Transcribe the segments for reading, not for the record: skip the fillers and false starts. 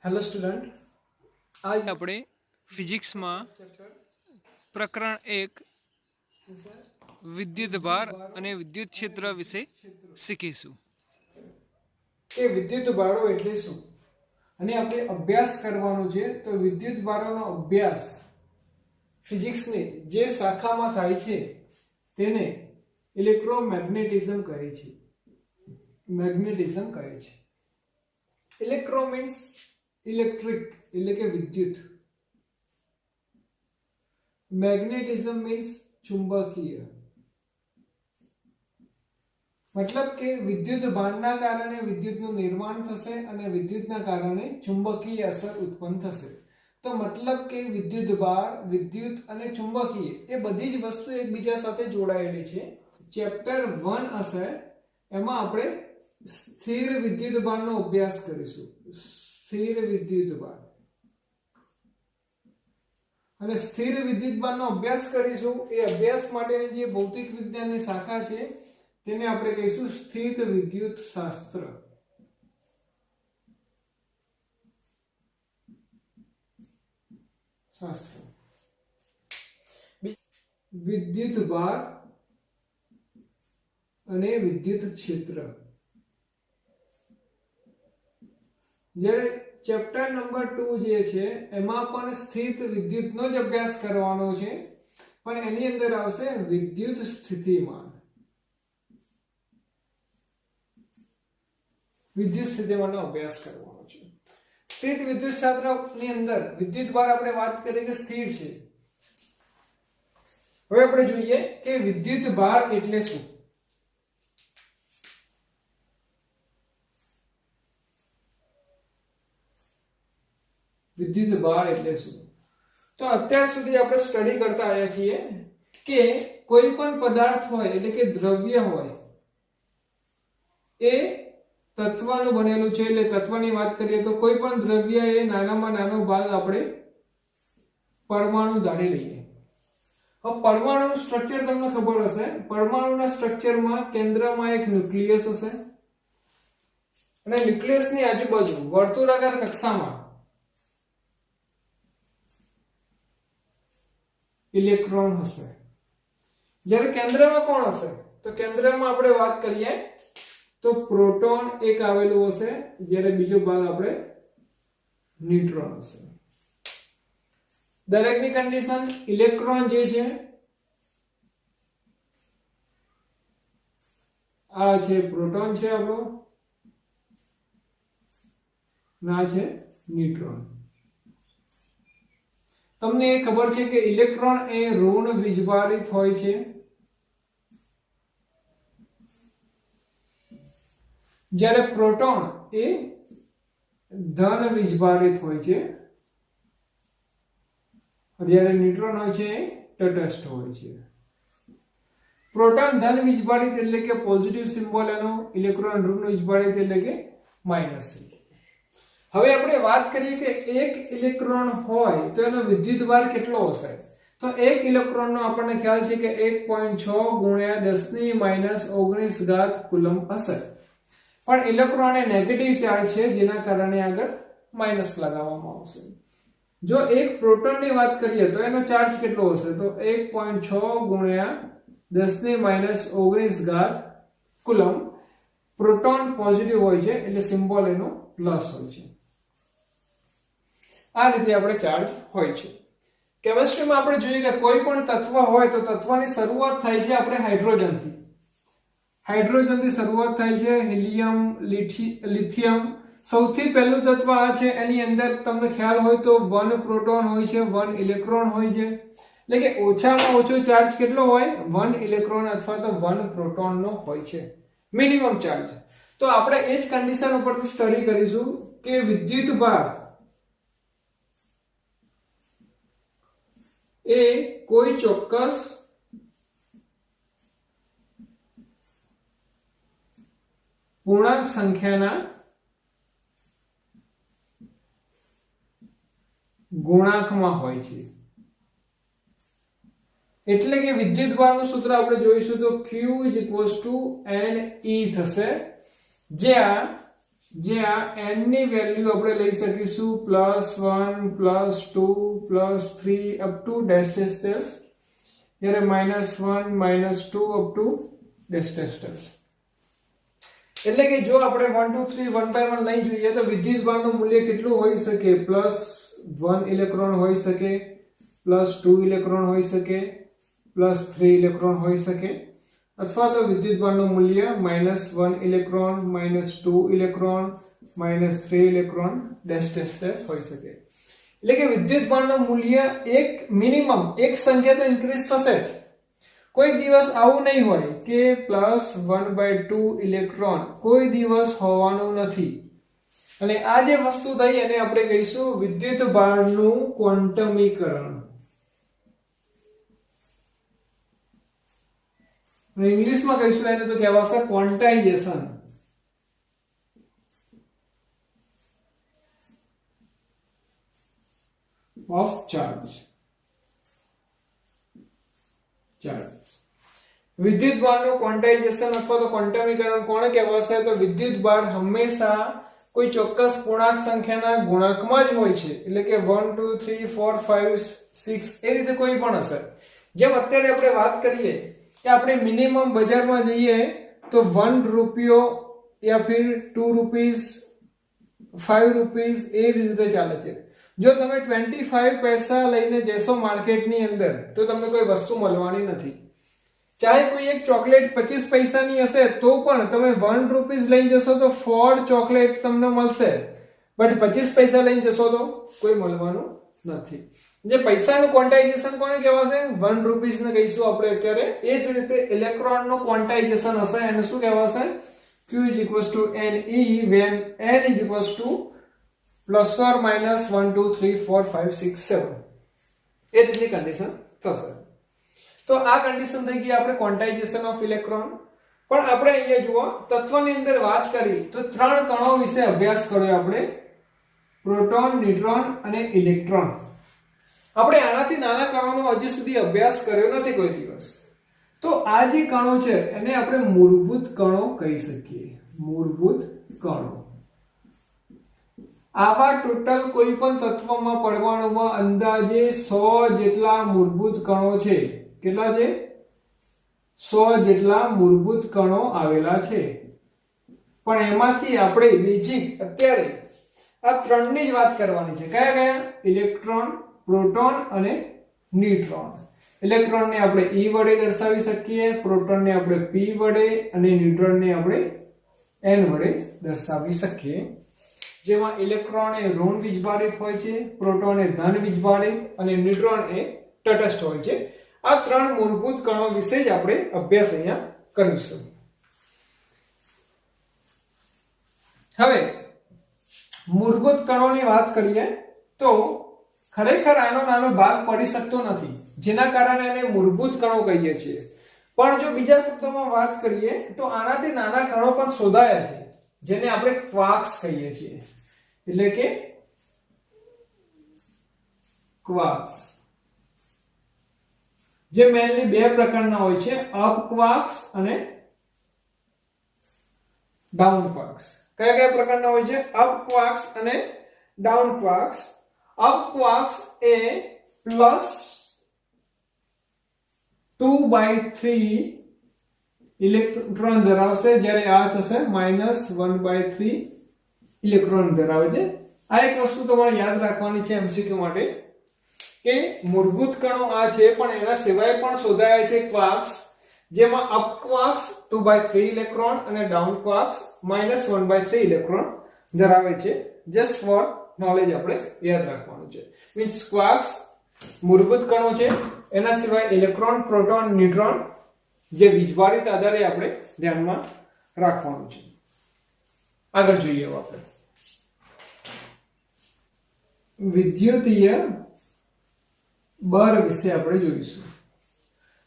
Hello student, આજ આપણે ફિઝિક્સમાં પ્રકરણ 1 વિદ્યુત ભાર અને વિદ્યુત ક્ષેત્ર વિશે શીખીશું. કે વિદ્યુત ભારો એટલે શું અને આપણે અભ્યાસ કરવાનો છે. તો વિદ્યુત ભારોનો અભ્યાસ ફિઝિક્સની જે શાખામાં થાય છે તેને ઇલેક્ટ્રોમેગ્નેટિઝમ કહે છે. મેગ્નેટિઝમ કહે છે. ઇલેક્ટ્રો મીન્સ ઇલેક્ટ્રિક એટલે કે વિદ્યુત. મેગ્નેટિઝમ મીન્સ ચુંબકીય. મતલબ કે વિદ્યુત ભારના કારણે વિદ્યુતનું નિર્માણ થશે અને વિદ્યુતના કારણે ચુંબકીય અસર ઉત્પન્ન થશે. તો મતલબ કે વિદ્યુત ભાર, વિદ્યુત અને ચુંબકીય એ બધી જ વસ્તુ એકબીજા સાથે જોડાયેલી છે. ચેપ્ટર 1 હશે એમાં આપણે સ્થિર વિદ્યુત ભારનો અભ્યાસ કરીશું. સ્થિર વિદ્યુત ભાર અને સ્થિર વિદ્યુત ભારનો અભ્યાસ કરીશું. એ અભ્યાસ માટેની જે ભૌતિક વિજ્ઞાનની શાખા છે તેને આપણે કહીશું સ્થિર વિદ્યુત શાસ્ત્ર. વિદ્યુત ભાર અને વિદ્યુત ક્ષેત્ર. જ્યારે ચેપ્ટર નંબર 2 જે છે એમાં પણ સ્થિત વિદ્યુતનો જ અભ્યાસ કરવાનો છે, પણ એની અંદર આવશે વિદ્યુત સ્થિતિમાન. વિદ્યુત સ્થિતિમાનનો અભ્યાસ કરવાનો છે. સ્થિત વિદ્યુત શાસ્ત્રની અંદર વિદ્યુત ભાર આપણે વાત કરીએ કે સ્થિર છે. હવે આપણે જોઈએ કે વિદ્યુત ભાર એટલે શું. વિદ્યુત ભાર એટલે શું? તો અત્યાર સુધી આપણે સ્ટડી કરતા આવ્યા છીએ કે કોઈ પણ પદાર્થ હોય એટલે કે દ્રવ્ય હોય એ તત્વનું બનેલું છે. એટલે તત્વની વાત કરીએ તો કોઈ પણ દ્રવ્ય એ નાનામાં નાનો ભાગ આપણે પરમાણુ ધારી લઈએ. હવે પરમાણુનું સ્ટ્રક્ચર તમને ખબર હશે. પરમાણુના સ્ટ્રક્ચરમાં કેન્દ્રમાં એક ન્યુક્લિયસ હશે અને ન્યુક્લિયસની આજુબાજુ વર્તુળાકાર કક્ષામાં ઇલેક્ટ્રોન હશે. જ્યારે કેન્દ્રમાં કોણ હશે? તો કેન્દ્રમાં આપણે વાત કરીએ તો પ્રોટોન એક આવેલું હશે, જ્યારે બીજો ભાગ આપણે ન્યુટ્રોન હશે. દરેકની કન્ડિશન ઇલેક્ટ્રોન જે છે આ છે પ્રોટોન છે આપણો, ના છે ન્યુટ્રોન. તમને એ ખબર છે કે ઇલેક્ટ્રોન એ ઋણ વીજભારિત હોય છે, જ્યારે પ્રોટોન એ ધન વીજભારિત હોય છે, જ્યારે ન્યુટ્રોન હોય છે એ તટસ્થ હોય છે. પ્રોટોન ધન વીજભારિત એટલે કે પોઝિટિવ સિમ્બોલ એનો, ઇલેક્ટ્રોન ઋણ વીજભારિત એટલે કે માઈનસ. હવે આપણે વાત કરીએ કે એક ઇલેક્ટ્રોન હોય તો એનો વિદ્યુત ભાર કેટલો હશે? તો એક ઇલેક્ટ્રોનનો આપણને ખ્યાલ છે કે 1.6 ગુણ્યા 10⁻⁹ કુલમ્બ હશે. પણ ઇલેક્ટ્રોન એ નેગેટિવ ચાર્જ છે, જેના કારણે આગળ માઈનસ લગાવવામાં આવશે. જો એક પ્રોટોનની વાત કરીએ તો એનો ચાર્જ કેટલો હશે? તો 1.6 ગુણ્યા 10⁻⁹ કુલમ્બ. પ્રોટોન પોઝિટિવ હોય છે એટલે સિમ્બોલ એનો પ્લસ હોય છે. આ રીતે આપણે ચાર્જ હોય છે. કેમિસ્ટ્રીમાં આપણે જોઈએ કે કોઈ પણ તત્વ હોય તો તત્વની શરૂઆત થાય છે આપણે હાઇડ્રોજનથી. હાઇડ્રોજનથી શરૂઆત થાય છે. હિલિયમ, લિથિયમ સૌથી પહેલું તત્વ આ છે. એની અંદર તમને ખ્યાલ હોય તો 1 પ્રોટોન હોય છે, 1 ઇલેક્ટ્રોન હોય છે. એટલે કે ઓછામાં ઓછો ચાર્જ કેટલો હોય? 1 ઇલેક્ટ્રોન અથવા તો 1 પ્રોટોનનો હોય છે મિનિમમ ચાર્જ. તો આપણે એ જ કન્ડિશન ઉપરથી સ્ટડી કરીશું કે વિદ્યુત ભાર એ કોઈ ચોક્કસ પૂર્ણાંક સંખ્યાના ગુણાંકમાં હોય છે. એટલે કે વિદ્યુત ભારનું સૂત્ર આપણે જોઈશું તો Q = NE થશે, જ્યાં જ્યાં n ની વેલ્યુ આપણે લઈ શકીશું +1 +2 +3 up to dash dash dash, જ્યારે -1 -2 up to dash dash dash. એટલે કે જો આપણે 1 2 3 1 બાય 1 લઈ જોઈએ તો વિદ્યુતભારનું મૂલ્ય કેટલું હોઈ શકે? +1 ઇલેક્ટ્રોન હોઈ શકે, +2 ઇલેક્ટ્રોન હોઈ શકે, +3 ઇલેક્ટ્રોન હોઈ શકે, અથવા તો વિદ્યુતભારનું મૂલ્ય -1 electron, -2 electron, -3 electron dash dash dash હોઈ શકે. એટલે કે વિદ્યુતભારનું મૂલ્ય એક મિનિમમ એક સંખ્યા તો ઇન્ક્રીઝ થશે જ. કોઈ દિવસ આવું નહીં હોય કે +1/2 ઇલેક્ટ્રોન કોઈ દિવસ હોવાનું નથી. અને આ જે વસ્તુ થઈ એને આપણે કહીશું વિદ્યુતભારનું ક્વોન્ટમીકરણ. ઇંગ્લિશમાં કહીશું એને તો કહેવાશે ક્વોન્ટાઇઝેશન ઓફ ચાર્જ. વિદ્યુતભારનું ક્વોન્ટાઇઝેશન અથવા તો ક્વોન્ટમીકરણ કોને કહેવાશે? તો વિદ્યુતભાર હંમેશા કોઈ ચોક્કસ પૂર્ણાંક સંખ્યાના ગુણકમાં જ હોય છે. એટલે કે 1 2 3 4 5 6 એ રીતે કોઈ પણ હશે. જેમ અત્યારે આપણે વાત કરીએ કે આપણે મિનિમમ બજારમાં જઈએ તો 1 રૂપિયો યા ફિર 2 રૂપીસ 5 રૂપીસ એ રીતે ચાલે છે. જો તમે 25 પૈસા લઈને જશો માર્કેટની અંદર તો તમને કોઈ વસ્તુ મળવાની નથી. ચાહે કોઈ એક ચોકલેટ 25 પૈસાની હશે તો પણ તમે 1 રૂપીસ લઈને જશો તો ફોર્ડ ચોકલેટ તમને મળશે, બટ 25 પૈસા લઈને જશો તો કોઈ મળવાનું નથી. જે પૈસાનું ક્વોન્ટાઇઝેશન કોને કહેવાશે? 1 રૂપીસ ને કહીશું આપણે અત્યારે. એ જ રીતે ઇલેક્ટ્રોનનું ક્વોન્ટાઇઝેશન હશે એને શું કહેવાશે? Q Ne when n +or -1 2 3 4 5 6 7 એ રીતની કન્ડિશન થશે. તો આ કન્ડિશન થઈ ગઈ આપણે ક્વોન્ટાઇઝેશન ઓફ ઇલેક્ટ્રોન. પણ આપણે અહીંયા જુઓ તત્વની અંદર વાત કરી તો 3 કણો વિશે અભ્યાસ કર્યો આપણે, પ્રોટોન, ન્યુટ્રોન અને ઇલેક્ટ્રોન. આપણે આનાથી નાના કણોનો હજી સુધી અભ્યાસ કર્યો નથી કોઈ દિવસ. તો આ જે કણો છે એને આપણે મૂળભૂત કણો કહી શકીએ. મૂળભૂત કણો. આવા ટોટલ કોઈ પણ તત્વમાં પરમાણુમાં અંદાજે 100 જેટલા મૂળભૂત કણો છે. કેટલા છે? 100 જેટલા મૂળભૂત કણો આવેલા છે. પણ એમાંથી આપણે બેઝિક અત્યારે આ ત્રણની જ વાત કરવાની છે. કયા કયા? ઇલેક્ટ્રોન, પ્રોટોન અને ન્યુટ્રોન. ઇલેક્ટ્રોનને આપણે E વડે દર્શાવી શકીએ, પ્રોટોનને આપણે P વડે અને ન્યુટ્રોનને આપણે N વડે દર્શાવી શકીએ. જેમાં ઇલેક્ટ્રોન એ ઋણ વીજભારિત હોય છે, પ્રોટોન એ ધન વીજભારિત અને ન્યુટ્રોન એ તટસ્થ હોય છે. આ 3 મૂળભૂત કણો વિશે જ આપણે અભ્યાસ અહીંયા કરીશું. હવે મૂળભૂત કણોની વાત કરીએ તો ખરેખર આનો નાનો ભાગ પડી શકતો નથી, જેના કારણે એને મૂળભૂત કણો કહીએ છીએ. પણ જો બીજા શબ્દોમાં વાત કરીએ તો આનાથી નાના કણો પણ શોધાયા છે, જેને આપણે ક્વાર્ક્સ કહીએ છીએ. એટલે કે ક્વાર્ક્સ જે મેનલી બે પ્રકારના હોય છે, અપ ક્વાર્ક્સ અને ડાઉન ક્વાર્ક્સ. કયા કયા પ્રકારના હોય છે? અપ ક્વાર્ક્સ અને ડાઉન ક્વાર્ક્સ. અપ ક્વાર્ક્સ એ +2/3 ઇલેક્ટ્રોન ધરાવશે, જ્યારે આ થશે -1/3 ઇલેક્ટ્રોન ધરાવે છે. આ એક વસ્તુ તમારે યાદ રાખવાની છે એમસીક્યુ માટે કે મૂળભૂત કણો આ છે, પણ એના સિવાય પણ શોધાયા છે ક્વાર્ક્સ, જેમાં અપ ક્વાર્ક્સ 2/3 ઇલેક્ટ્રોન અને ડાઉન ક્વાર્ક્સ -1/3 ઇલેક્ટ્રોન ધરાવે છે. જસ્ટ ફોર નોલેજ આપણે યાદ રાખવાનું છે. મીન્સ ક્વાર્ક્સ મૂળભૂત કણો છે, એના સિવાય ઇલેક્ટ્રોન, પ્રોટોન, ન્યુટ્રોન જે વીજભારિત આધારે આપણે ધ્યાનમાં રાખવાનું છે. આગળ જોઈએ આપણે વિદ્યુતીય બળ વિશે આપણે જોઈશું.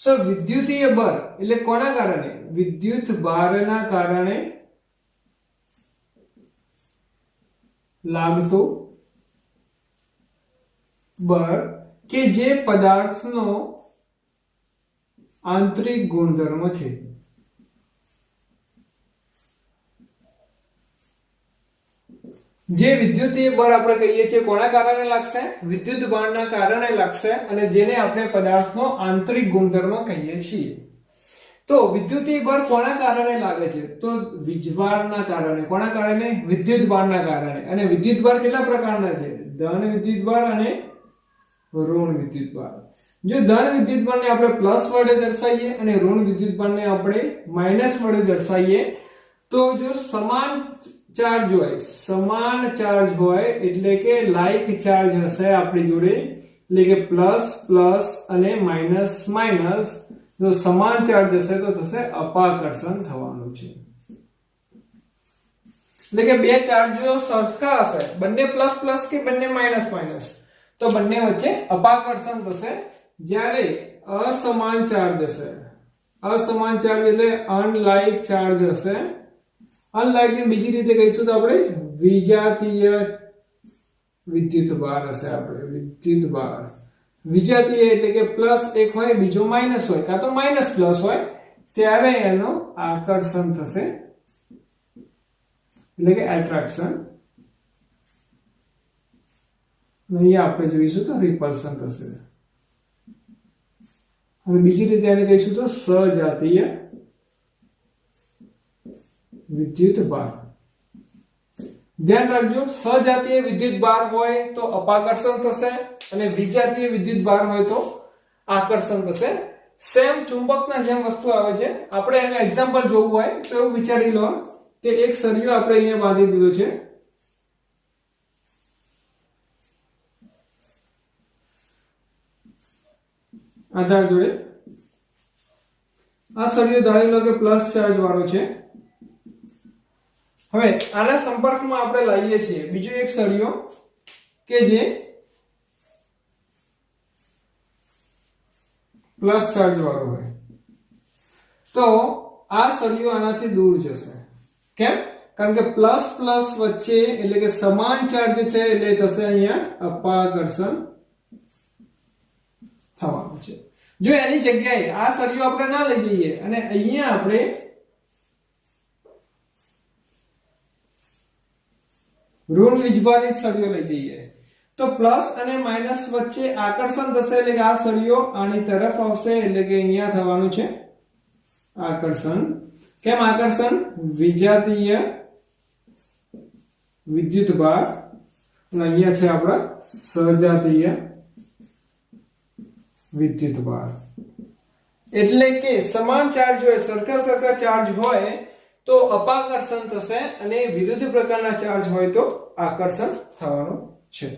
સો વિદ્યુતીય બળ એટલે કોના કારણે? વિદ્યુત ભારના કારણે લાગતું બળ કે જે પદાર્થનો આંતરિક ગુણધર્મ છે. જે વિદ્યુતીય બળ આપણે કહીએ છીએ કોના કારણે લાગશે? વિદ્યુત બળના કારણે લાગશે, અને જેને આપણે પદાર્થનો આંતરિક ગુણધર્મ કહીએ છીએ. તો વિદ્યુતીય બળ કોના કારણે લાગે છે? તો વીજભારના કારણે. કોના કારણે? વિદ્યુત બળના કારણે. અને વિદ્યુત બળ કેટલા પ્રકારના છે? ધન વિદ્યુત બળ અને ઋણ વિદ્યુત બળ. જો ધન વિદ્યુત બળને આપણે પ્લસ વડે દર્શાવીએ અને ઋણ વિદ્યુત બળને આપણે માઈનસ વડે દર્શાવીએ, તો જો સમાન ચાર્જ હોય એટલે કે લાઈક ચાર્જ હશે આપણી જોડે, એટલે કે પ્લસ પ્લસ અને માઈનસ માઈનસ, જો સમાન ચાર્જ હશે તો થશે અપાકર્ષણ થવાનું છે. એટલે કે બે ચાર્જ જો સરખા હશે, બંને પ્લસ પ્લસ કે બંને માઈનસ માઈનસ, તો બંને વચ્ચે અપાકર્ષણ થશે. જ્યારે અસમાન ચાર્જ હશે, અસમાન ચાર્જ એટલે અનલાઇક ચાર્જ હશે. અનલાઇક ને બીજી રીતે કહીશું તો આપણે વિજાતીય વિદ્યુત ભાર હશે. આપણે વિદ્યુત ભાર વિજાતીય એટલે કે પ્લસ એક હોય, બીજો માઈનસ હોય, કાં તો માઈનસ પ્લસ હોય, ત્યારે એનો આકર્ષણ થશે, એટલે કે એટ્રેક્શન. અહીંયા આપણે જોઈશું તો રિપલ્શન થશે. અને બીજી રીતે એને કહીશું તો સજાતીય વિદ્યુત ભાર. ધ્યાન રાખજો, સજાતીય વિદ્યુત ભાર હોય તો અપાકર્ષણ થશે, અને વિજાતીય વિદ્યુત ભાર હોય તો આકર્ષણ થશે. સેમ ચુંબકના જેમ વસ્તુ આવે છે. આપણે એનું એક્ઝામ્પલ જોવું હોય તો એવું વિચારી લો કે એક સળિયો આપણે અહીંયા બાંધી દીધો છે. આધાર જોડે આ સળિયો ધારી લો કે પ્લસ ચાર્જ વાળો છે. હવે આના સંપર્કમાં આપણે લાવીએ છીએ બીજો એક સળિયો કે જે પ્લસ ચાર્જ વાળો હોય, તો આ સળિયો આનાથી દૂર જશે. કેમ? કારણ કે પ્લસ પ્લસ વચ્ચે એટલે કે સમાન ચાર્જ છે, એટલે થશે અહીંયા અપાકર્ષણ થવાનું છે. જો એની જગ્યાએ આ સળિયો આપણે ના લઈ જઈએ અને અહીંયા આપણે ઋણ વીજભારિત સળિયો લઈ જઈએ, તો પ્લસ અને માઈનસ વચ્ચે આકર્ષણ થશે, એટલે કે આ સળિયો આની તરફ આવશે, એટલે કે અહીંયા થવાનું છે આકર્ષણ. કેમ આકર્ષણ? વિજાતીય વિદ્યુત ભાર, અને અહીંયા છે આપણા સજાતીય વિદ્યુત ભાર. એટલે કે સમાન ચાર્જ હોય, સરખા સરખા ચાર્જ હોય તો અપાકર્ષણ થશે, અને વિરુદ્ધ પ્રકારના ચાર્જ હોય તો આકર્ષણ થવાનું છે.